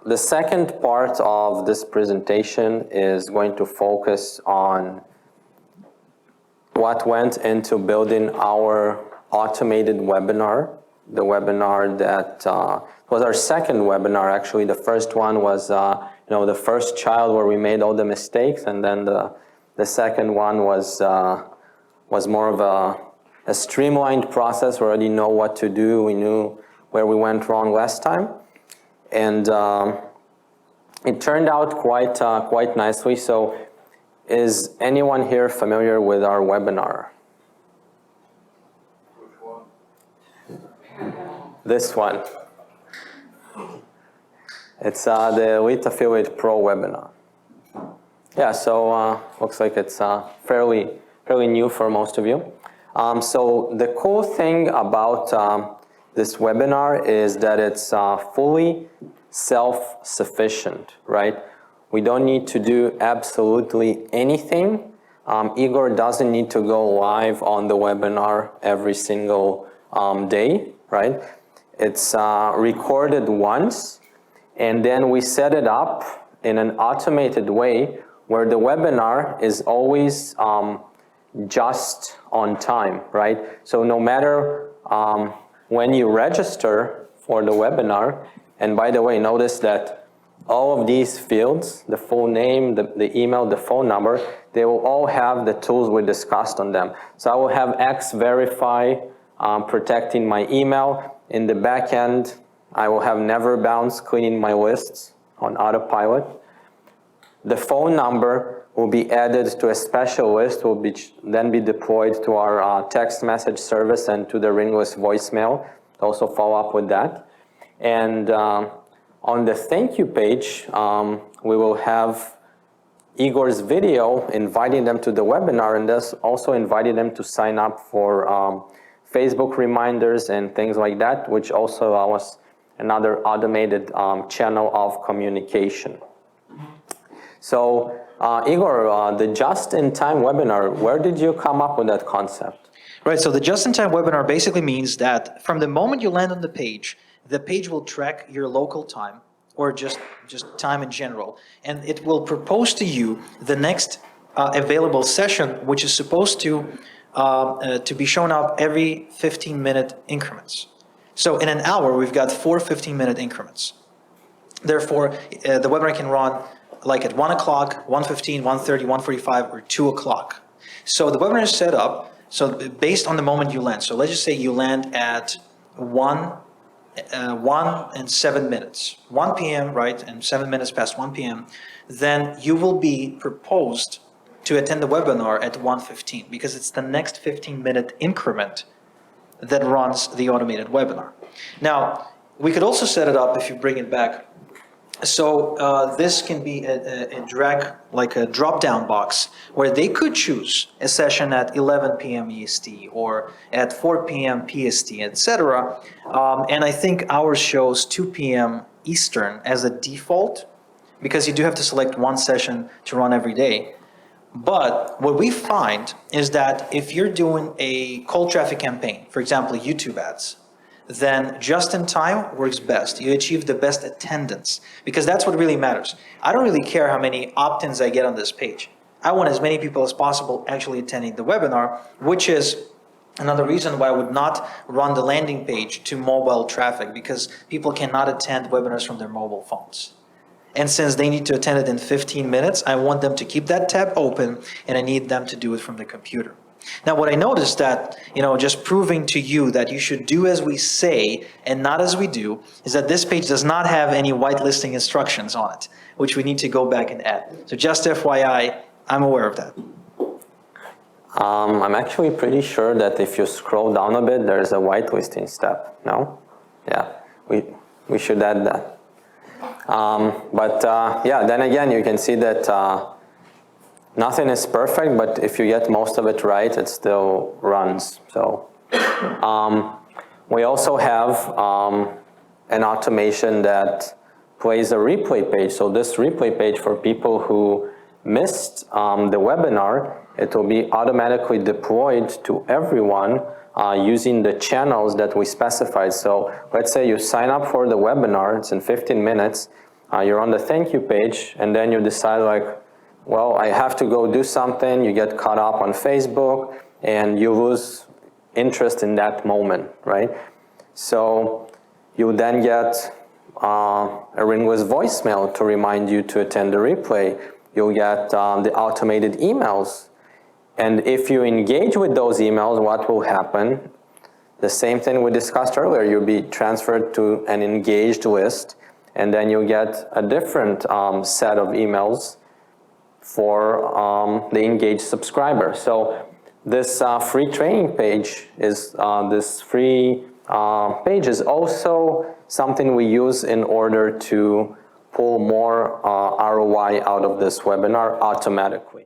the second part of this presentation is going to focus on what went into building our automated webinar. The webinar that was our second webinar, actually. The first one was the first child where we made all the mistakes, and then the second one was more of a streamlined process. We already know what to do. We knew where we went wrong last time, and it turned out quite nicely. So, is anyone here familiar with our webinar? Which one? This one. It's the Elite Affiliate Pro webinar. Yeah, so looks like it's fairly new for most of you. So the cool thing about this webinar is that it's fully self-sufficient, right? We don't need to do absolutely anything. Igor doesn't need to go live on the webinar every single day, right? It's recorded once, and then we set it up in an automated way where the webinar is always just on time, right? So no matter when you register for the webinar, and by the way, notice that all of these fields, the full name, the email, the phone number, they will all have the tools we discussed on them. So I will have X verify protecting my email. In the back end, I will have never bounce cleaning my lists on autopilot. The phone number will be added to a special list, will then be deployed to our text message service and to the ringless voicemail. Also follow up with that. And on the thank you page, we will have Igor's video inviting them to the webinar, and thus also inviting them to sign up for Facebook reminders and things like that, which also allow us another automated channel of communication. So Igor, the just-in-time webinar, where did you come up with that concept? Right, so the just-in-time webinar basically means that from the moment you land on the page will track your local time, or just time in general, and it will propose to you the next available session, which is supposed to be shown up every 15-minute increments. So in an hour, we've got 4 15-minute increments. Therefore, the webinar can run like at 1 o'clock, 1:15, 1:30, 1:45, or 2 o'clock. So the webinar is set up so based on the moment you land. So let's just say you land at 1 and 7 minutes, 1 p.m., right, and 7 minutes past 1 p.m., then you will be proposed to attend the webinar at 1:15 because it's the next 15-minute increment that runs the automated webinar. Now, we could also set it up if you bring it back. So this can be a drag, like a drop-down box, where they could choose a session at 11 p.m. EST or at 4 p.m. PST, etc. And I think ours shows 2 p.m. Eastern as a default, because you do have to select one session to run every day. But what we find is that if you're doing a cold traffic campaign, for example, YouTube ads, then just in time works best. You achieve the best attendance, because that's what really matters. I don't really care how many opt-ins I get on this page. I want as many people as possible actually attending the webinar, which is another reason why I would not run the landing page to mobile traffic, because people cannot attend webinars from their mobile phones. And since they need to attend it in 15 minutes, I want them to keep that tab open, and I need them to do it from the computer. Now, what I noticed that, just proving to you that you should do as we say and not as we do, is that this page does not have any whitelisting instructions on it, which we need to go back and add. So just FYI, I'm aware of that. I'm actually pretty sure that if you scroll down a bit, there's a whitelisting step, no? Yeah, we should add that. Yeah, then again, you can see that nothing is perfect, but if you get most of it right, it still runs. So we also have an automation that plays a replay page. So this replay page, for people who missed the webinar, it will be automatically deployed to everyone using the channels that we specified. So let's say you sign up for the webinar, it's in 15 minutes, you're on the thank you page, and then you decide like, well, I have to go do something. You get caught up on Facebook, and you lose interest in that moment, right? So you then get a ringless voicemail to remind you to attend the replay. You'll get the automated emails. And if you engage with those emails, what will happen? The same thing we discussed earlier. You'll be transferred to an engaged list, and then you'll get a different set of emails for the engaged subscriber. So this free training page is is also something we use in order to pull more ROI out of this webinar automatically.